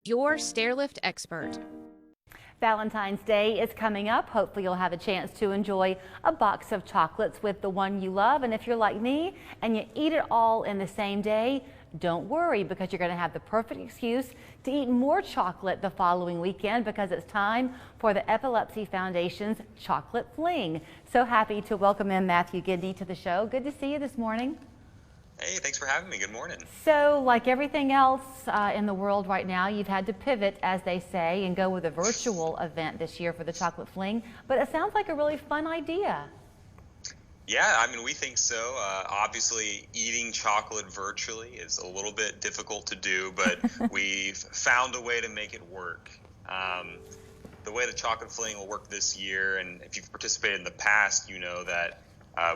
your stairlift expert. Valentine's Day is coming up. Hopefully you'll have a chance to enjoy a box of chocolates with the one you love. And if you're like me and you eat it all in the same day, don't worry, because you're going to have the perfect excuse to eat more chocolate the following weekend, because it's time for the Epilepsy Foundation's Chocolate Fling. So happy to welcome in Matthew Gidney to the show. Good to see you this morning. Hey, thanks for having me. Good morning. So, like everything else in the world right now, you've had to pivot, as they say, and go with a virtual event this year for the Chocolate Fling. But it sounds like a really fun idea. Yeah, I mean, we think so. Obviously, eating chocolate virtually is a little bit difficult to do, but we've found a way to make it work. The way the Chocolate Fling will work this year, and if you've participated in the past, you know that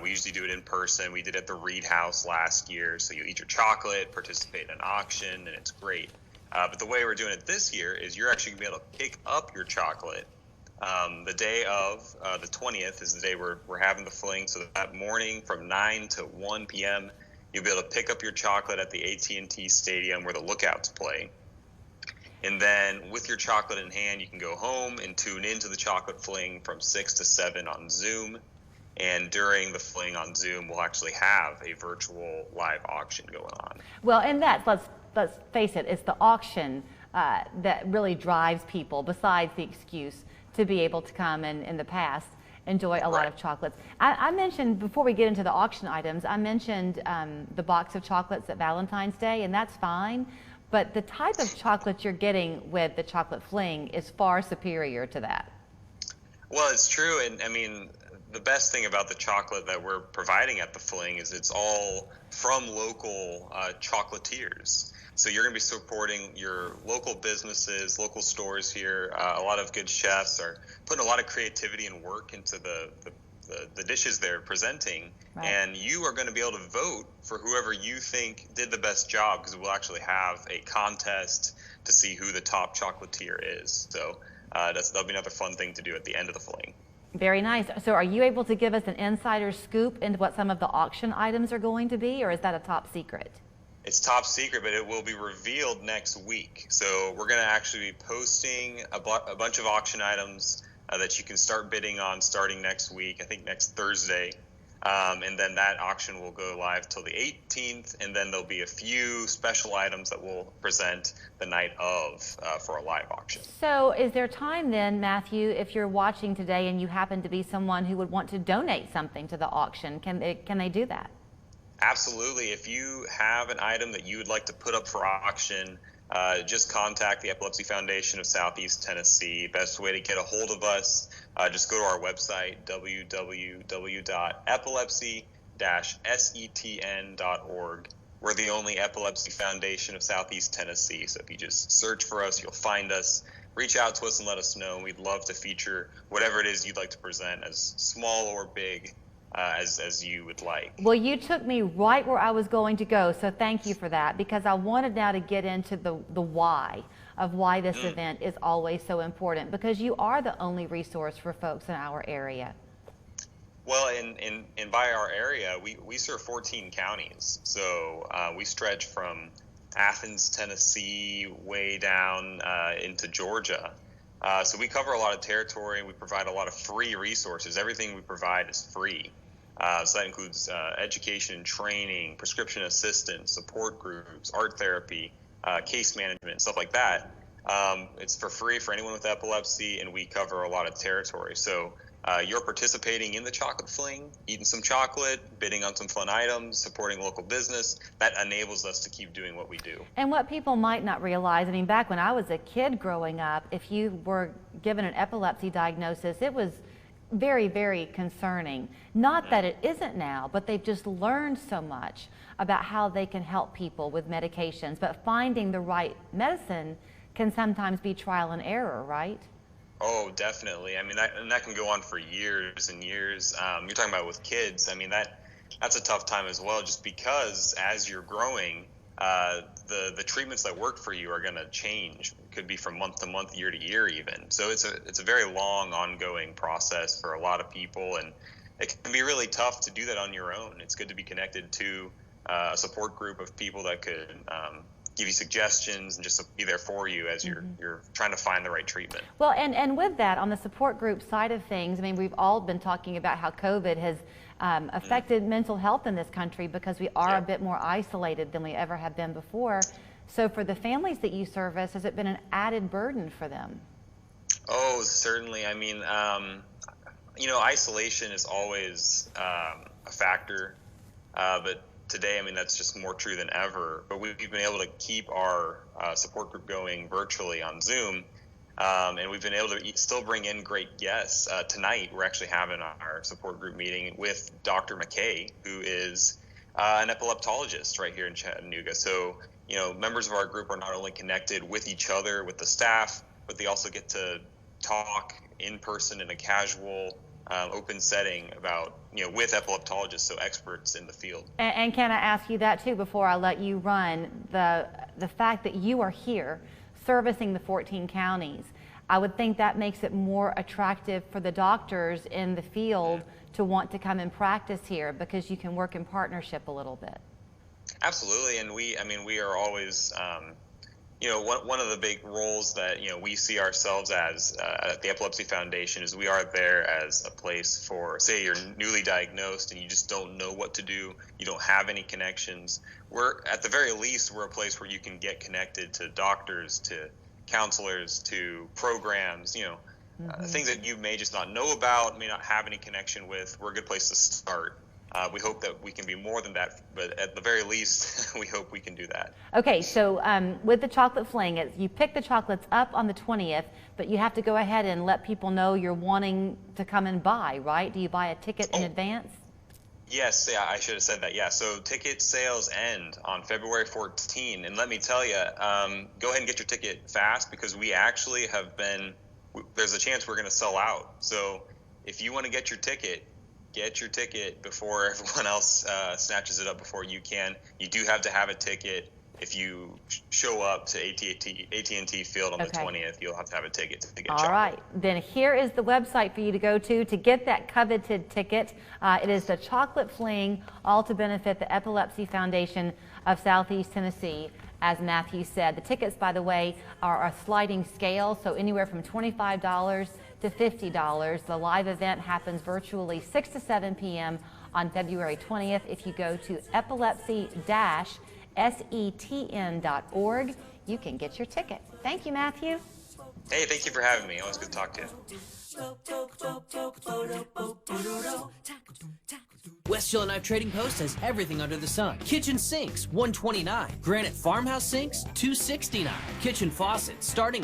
we usually do it in person. We did it at the Reed House last year. So you eat your chocolate, participate in an auction, and it's great. But the way we're doing it this year is you're actually going to be able to pick up your chocolate. The day of the 20th is the day we're having the fling. So that morning from 9 to 1 p.m., you'll be able to pick up your chocolate at the AT&T Stadium where the Lookouts play. And then with your chocolate in hand, you can go home and tune into the Chocolate Fling from 6 to 7 on Zoom. And during the fling on Zoom, we'll actually have a virtual live auction going on. Well, and let's face it, it's the auction that really drives people, besides the excuse to be able to come and, in the past, enjoy a lot of chocolates. I mentioned, before we get into the auction items, I mentioned the box of chocolates at Valentine's Day, and that's fine. But the type of chocolate you're getting with the Chocolate Fling is far superior to that. Well, it's true. And I mean, the best thing about the chocolate that we're providing at the Fling is it's all from local chocolatiers. So you're going to be supporting your local businesses, local stores here. A lot of good chefs are putting a lot of creativity and work into the dishes they're presenting. Right. And you are going to be able to vote for whoever you think did the best job, because we'll actually have a contest to see who the top chocolatier is. So that'll be another fun thing to do at the end of the Fling. Very nice. So are you able to give us an insider scoop into what some of the auction items are going to be, or is that a top secret? It's top secret, but it will be revealed next week. So we're going to actually be posting a bunch of auction items that you can start bidding on starting next week, I think next Thursday. And then that auction will go live till the 18th, and then there'll be a few special items that we'll present the night of for a live auction. So is there time then, Matthew, if you're watching today and you happen to be someone who would want to donate something to the auction, can they do that? Absolutely. If you have an item that you would like to put up for auction, just contact the Epilepsy Foundation of Southeast Tennessee. Best way to get a hold of us, just go to our website, www.epilepsy-setn.org. We're the only Epilepsy Foundation of Southeast Tennessee, so if you just search for us, you'll find us. Reach out to us and let us know. We'd love to feature whatever it is you'd like to present, as small or big as you would like. Well, you took me right where I was going to go, so thank you for that, because I wanted now to get into the why of why this event is always so important, because you are the only resource for folks in our area. Well, in by our area, we serve 14 counties, so we stretch from Athens, Tennessee, way down into Georgia. So we cover a lot of territory. We provide a lot of free resources. Everything we provide is free. So that includes education and training, prescription assistance, support groups, art therapy, case management, stuff like that. It's for free for anyone with epilepsy, and we cover a lot of territory. So you're participating in the Chocolate Fling, eating some chocolate, bidding on some fun items, supporting local business. That enables us to keep doing what we do. And what people might not realize, I mean, back when I was a kid growing up, if you were given an epilepsy diagnosis, it was very, very concerning. Not that it isn't now, but they've just learned so much about how they can help people with medications. But finding the right medicine can sometimes be trial and error, right? Oh, definitely. I mean, that can go on for years and years. You're talking about with kids. I mean, that's a tough time as well, just because as you're growing, the treatments that work for you are going to change. It could be from month to month, year to year even. So it's a very long, ongoing process for a lot of people, and it can be really tough to do that on your own. It's good to be connected to a support group of people that could give you suggestions and just be there for you as you're trying to find the right treatment. Well, and with that, on the support group side of things, I mean, we've all been talking about how COVID has affected mental health in this country because we are a bit more isolated than we ever have been before. So for the families that you service, has it been an added burden for them? Oh, certainly. I mean, isolation is always a factor, but today, I mean, that's just more true than ever. But we've been able to keep our support group going virtually on Zoom, and we've been able to still bring in great guests. Tonight, we're actually having our support group meeting with Dr. McKay, who is an epileptologist right here in Chattanooga. So, members of our group are not only connected with each other, with the staff, but they also get to talk in person in a casual, open setting about, with epileptologists, so experts in the field. And can I ask you that too before I let you run? The fact that you are here servicing the 14 counties, I would think that makes it more attractive for the doctors in the field to want to come and practice here because you can work in partnership a little bit. Absolutely, and we are always, one of the big roles that we see ourselves as at the Epilepsy Foundation is we are there as a place for, say, you're newly diagnosed and you just don't know what to do, you don't have any connections. We're at the very least we're a place where you can get connected to doctors, to counselors, to programs, things that you may just not know about, may not have any connection with. We're a good place to start. We hope that we can be more than that, but at the very least, we hope we can do that. Okay, so with the Chocolate Fling, you pick the chocolates up on the 20th, but you have to go ahead and let people know you're wanting to come and buy, right? Do you buy a ticket in advance? Yes, yeah, I should have said that. Yeah, so ticket sales end on February 14, and let me tell you, go ahead and get your ticket fast because we actually there's a chance we're going to sell out. So if you want to get your ticket before everyone else snatches it up before you can. You do have to have a ticket. If you show up to AT&T Field on the 20th, you'll have to have a ticket to get chocolate. All right, then here is the website for you to go to get that coveted ticket. It is the Chocolate Fling, all to benefit the Epilepsy Foundation of Southeast Tennessee. As Matthew said, the tickets, by the way, are a sliding scale, so anywhere from $25 to $50. The live event happens virtually 6 to 7 p.m. on February 20th. If you go to epilepsy-setn.org, you can get your ticket. Thank you, Matthew. Hey, thank you for having me. Always good to talk to you. West Yellowknife Trading Post has everything under the sun. Kitchen sinks, $129. Granite farmhouse sinks, $269. Kitchen faucets, starting at